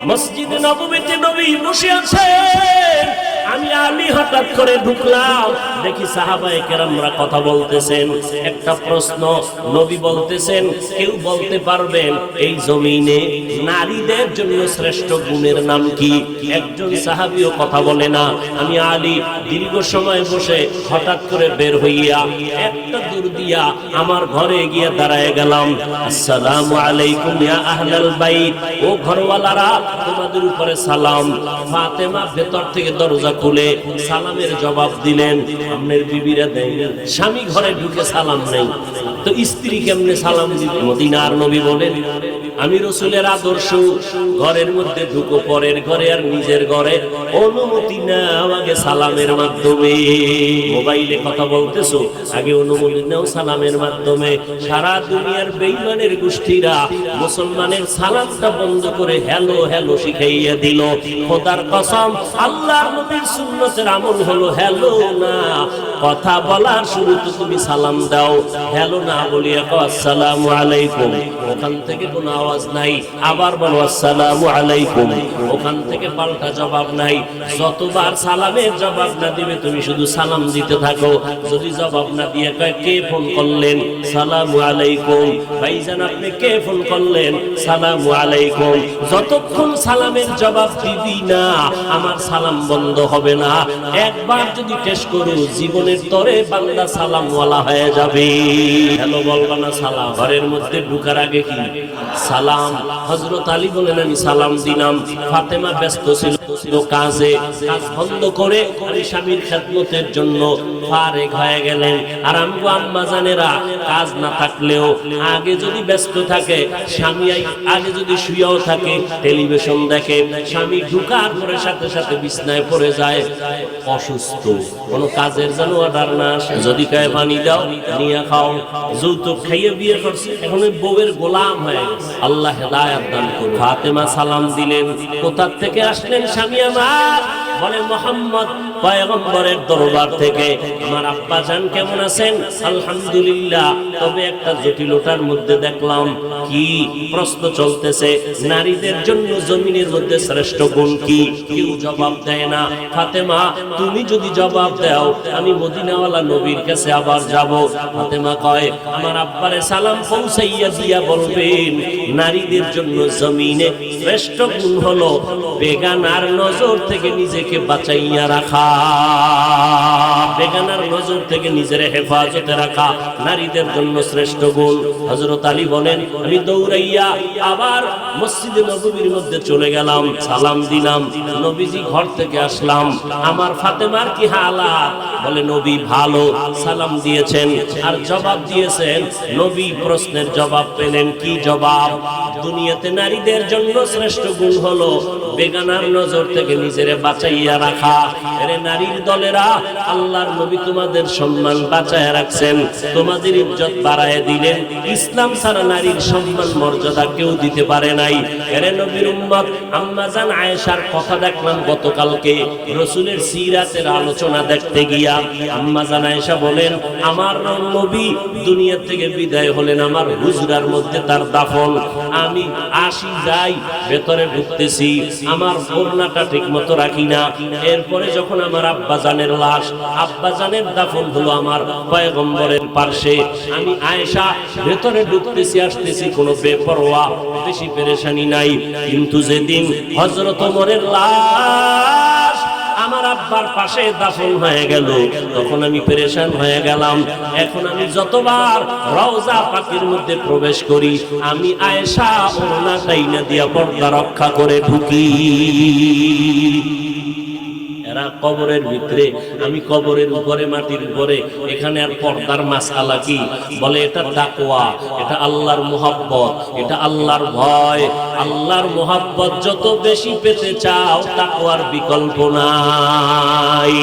মসজিদে নববীতে নবী বসে আছেন, আমি আলী হঠাৎ করে ঢুকলাম, দেখি সাহাবায়ে কেরামরা কথা বলতেছেন। একটা প্রশ্ন, নবী বলতেছেন, কেউ বলতে পারবেন এই জমিনে নারীদের জন্য শ্রেষ্ঠ গুণের নাম কি? একজন সাহাবীও কথা বলে না। আমি আলী দীর্ঘ সময় বসে হঠাৎ করে বের হইয়া একটা দূর দিয়া আমার ঘরে গিয়ে দাঁড়ায় গেলাম। আসসালামু আলাইকুম ইয়া আহলাল বাইত, ও ঘরওয়ালারা তোমাদের উপরে সালাম। ফাতেমা ভেতর থেকে দরজা খুলে সালামের জবাব দিলেন। আপনার বিবিরা দেয়, স্বামী ঘরে ঢুকে সালাম নেই তো স্ত্রী কেমনে সালাম দিবে? মদিনার নবী বলেন, আমি রাসূলের আদর্শ, ঘরের মধ্যে ঢুকো পরের ঘরে আর নিজের ঘরে অনুমতি নাও আগে সালামের মাধ্যমে। মোবাইলে কথা বলতেছো, আগে অনুমতি নাও সালামের মাধ্যমে। সারা দুনিয়ার বেঈমানের গোষ্ঠীরা মুসলমানের সালামটা বন্ধ করে হ্যালো হ্যালো শিখাইয়া দিল। খোদার কসম, আল্লাহর নবীর সুন্নতের আমল হলো হ্যালো না, কথা বলার শুরুতে তুমি সালাম দাও, হ্যালো না বলিয়া কও আসসালামু আলাইকুম, ওখান থেকে কোনো আওয়াজ নাই, আবার বলো আসসালামু আলাইকুম, ওখান থেকে পাল্টা জবাব নাই। যতবার সালামের জবাব না দিবে তুমি শুধু সালাম দিতে থাকো। যদি জবাব না দিয়ে কয় কে ফোন করলেন, সালামু আলাইকুম, ভাইজান আপনি কে ফোন করলেন, সালামু আলাইকুম, যতক্ষণ সালামের জবাব দিবি না আমার সালাম বন্ধ হবে না। একবার যদি টেস্ট করো জীবনের তরে বান্দা সালামওয়ালা হয়ে যাবে। হ্যালো বলবা না সালাম, ঘরের মধ্যে ঢুকার আগে কি সালাম। হযরত আলী বলেন আমি সালাম দিলাম। ফাতেমা ব্যস্ত ছিল কাজে, কাজ বন্ধ করে আমি স্বামীর খেদমতের জন্য ফারেক হয়ে গেলেন। আর আমগো আম্মা জানেরা কাজ না থাকলেও আগে যদি ব্যস্ত থাকে, স্বামী আগে যদি শুয়েও থাকে টেলিভিশন দেখে, স্বামী ঢুকার পরে সাথে সাথে বিছনায় পড়ে যায় অসুস্থ। কোনো কাজের যেন অর্ডার না আসে, যদি কয় পানি দাও নিয়ে খাও, যৌতুক খাইয়ে বিয়ে করছে, এখন ওই বউয়ের গোলাম হয়ে গেছে। আল্লাহ হেদায়েত দান করুন। ফাতেমা সালাম দিলেন, কোথা থেকে আসলেন স্বামী আমার? বলে মুহাম্মদ পয়গম্বরের দরবার থেকে। আমার আব্বা জান কেমন আছেন? আলহামদুলিল্লাহ, তবে একটা জটিলতার মধ্যে দেখলাম। কি প্রশ্ন চলতেছে? নারীদের জন্য জমিনের মধ্যে শ্রেষ্ঠ গুণ কি? কেউ জবাব দেয় না। ফাতেমা তুমি যদি জবাব দাও আমি মদিনাওয়ালা নবীর কাছে আবার যাব। ফাতেমা কয় আমার আব্বারে সালাম পৌঁছাইয়া দিয়া বলবেন নারীদের জন্য জমিনে শ্রেষ্ঠ গুণ হলো বেগানার নজর থেকে নিজেকে বাঁচাইয়া রাখা, বেগানার নজর থেকে নিজের হেফাজতে রাখা নারীদের জন্য শ্রেষ্ঠ গুণ। হযরত আলী বলেন আমি দৌড়াইয়া আবার মসজিদে নববীর মধ্যে চলে গেলাম, সালাম দিলাম, নবীজি ঘর থেকে আসলাম। আমার ফাতেমার কি হালাত? বলে নবী ভালো, সালাম দিয়েছেন আর জবাব দিয়েছেন। নবী প্রশ্নের জবাব পেলেন। কি জবাব? দুনিয়াতে নারীদের জন্য শ্রেষ্ঠ গুণ হলো বেগানার নজর থেকে নিজেরে বাঁচাইয়া রাখা। এরে নারীর দলেরা, আল্লাহর নবী তোমাদের সম্মান বাঁচায় রাখছেন, তোমাদের ইজ্জত বাড়ায় দিলেন। ইসলাম ছাড়া নারীর সম্মান মর্যাদা কেউ দিতে পারে নাই। এরে নবীর উম্মত, আম্মা জান আয়েশার কথা দেখলাম গতকালকে রাসূলের সিরাতের আলোচনা দেখতে গিয়া। আম্মা জান আয়েশা বলেন আমার নবী দুনিয়া থেকে বিদায় হলেন, আমার হুজরার মধ্যে তার দাফন। আমি আসি যাই, ভেতরে ঢুকতেছি, আমার ওড়নাটা ঠিক মতো রাখি না। এরপরে যখন আমার আব্বা জানের লাশ, আব্বা জানের দাফন হলো আমার পয়গম্বরের পার্শ্বে, আমি আয়েশা ভেতরে ঢুকতেছি আসতেছি, কোনো বেপরোয়া, বেশি পেরেশানি নাই। কিন্তু যেদিন হযরত ওমরের লাশ আমার আব্বার পাশে দাফন হয়ে গেল তখন আমি পেরেশান হয়ে গেলাম। এখন আমি যতবার রওজা পাকের মধ্যে প্রবেশ করি আমি আয়েশা ওড়না টাইনা দিয়া পর্দা রক্ষা করে ঢুকি। এরা কবরের ভিতরে, আমি কবরের উপরে, মাটির উপরে, এখানে আর পর্দার মাসআলা কি? বলে এটা তাকওয়া, এটা আল্লাহর মুহাব্বত, এটা আল্লাহর ভয়। আল্লাহর মুহাব্বত যত বেশি পেতে চাও তাকওয়ার বিকল্প নাই।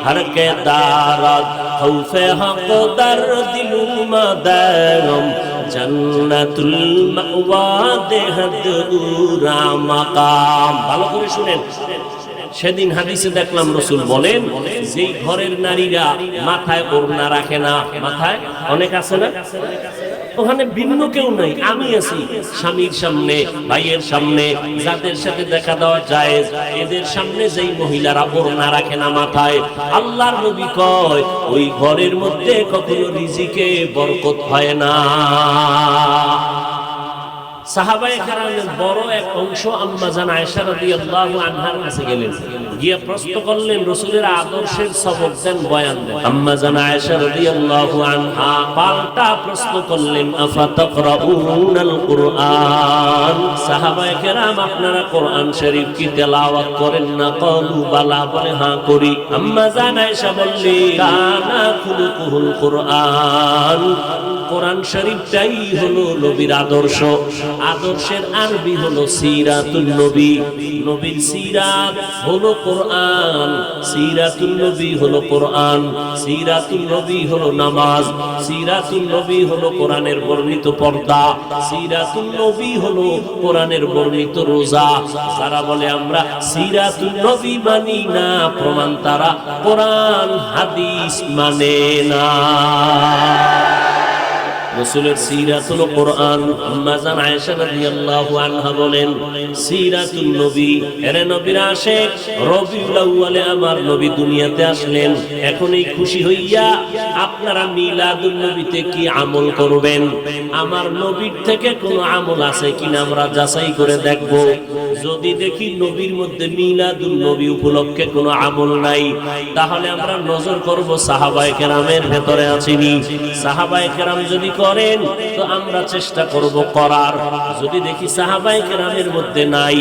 হর কে দারাত খৌফে হক দর দিলু মাদারম জান্নাতুল মাওয়া দেহদ উরা মাকাম। ভালো করে শুনেন। সেদিন হাদিসে দেখলাম রাসূল বলেন যেই ঘরের নারীরা মাথায় ওড়না রাখে না, মাথায় অনেক আছে না, ওখানে ভিন্ন কেউ নাই, আমি আছি। স্বামীর সামনে, ভাইয়ের সামনে, যাদের সাথে দেখা দেওয়া যায়, এদের সামনে যেই মহিলারা ওড়না রাখে না মাথায়, আল্লাহর নবী কয় ওই ঘরের মধ্যে কখনো রিজিকে বরকত হয় না। সাহাবায়ে কেরামের বড় এক অংশ আম্মা জান আয়েশা রাদিয়াল্লাহু আনহার কাছে গেলেন, গিয়ে প্রশ্ন করলেন, রাসূলের আদর্শের সবক দেন, বয়ান দেন। আম্মা জান আয়েশা রাদিয়াল্লাহু আনহা পাল্টা প্রশ্ন করলেন, আফাতাকরাউনাল কুরআন, সাহাবায়ে কেরাম আপনারা কোরআন শরীফ কি তেলাওয়াত করেন না? ক্বালু বালা, বলে হ্যাঁ করি। আম্মা জান আয়েশা বললেন, কানা খুলুকুল কুরআন, কোরআন শরীফটাই হলো নবীর আদর্শ। আদর্শের আরবি হলো সিরাতুন নবী, নবীর সিরাত হলো কোরআন, সিরাতুন নবী হলো কোরআন, সিরাতুন নবী হলো নামাজ, সিরাতুন নবী হলো কোরআনের বর্ণিত পর্দা, সিরাতুন নবী হলো কোরআনের বর্ণিত রোজা। যারা বলে আমরা সিরাতুন নবী মানি না, প্রমাণ তারা কোরআন হাদিস মানে না। রাসূলের সিরাত হলো কোরআন। আম্মা জান আয়েশা রাদিয়াল্লাহু আনহা বলেন, সিরাতুন নবী, এরে নবীর আশিক, রবিউল আউয়ালে আমার নবী দুনিয়াতে আসলেন। এখন এই খুশি হইয়া আপনারা মিলাদুন নবীতে কি আমল করবেন? আমার নবীর থেকে কোনো আমল আছে কিনা আমরা যাচাই করে দেখব। যদি দেখি নবীর মধ্যে মিলাদুন নবী উপলক্ষে কোনো আমল নাই, তাহলে আমরা নজর করব সাহাবায়ে কেরামের ভেতরে আছেনি। সাহাবায়ে কেরাম যদি করেন তো আমরা চেষ্টা করব করার। যদি দেখি সাহাবায়ে কেরামের মধ্যে নাই,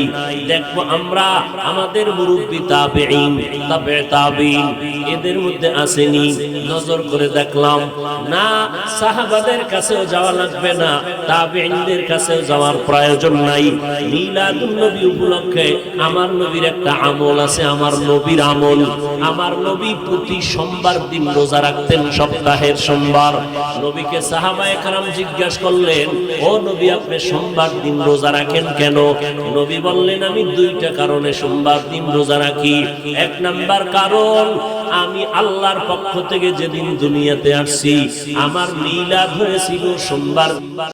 দেখব আমরা আমাদের মুরব্বি তাবেঈন, তাবে তাবেঈন, এদের মধ্যে আসেনি, নজর করে দেখলাম না, সাহাবাদের কাছেও যাওয়া লাগবে না, তাবেঈনদের কাছেও যাওয়ার প্রয়োজন নাই। মিলাদুন নবী উপলক্ষে আমার নবীর একটা আমল আছে, আমার নবীর আমল। আমার নবী প্রতি সোমবার দিন রোজা রাখতেন, সপ্তাহের সোমবার। নবীকে সাহাবায়ে কেরাম জিজ্ঞাসা করলেন, ও নবী আপনি সোমবার দিন রোজা রাখেন কেন? নবী বললেন, আমি দুইটা কারণে সোমবার দিন রোজা রাখি। এক নাম্বার কারণ, আমি আল্লাহর পক্ষ থেকে যেদিন দুনিয়াতে আসছি আমার মিলাদ হয়েছিল সোমবার।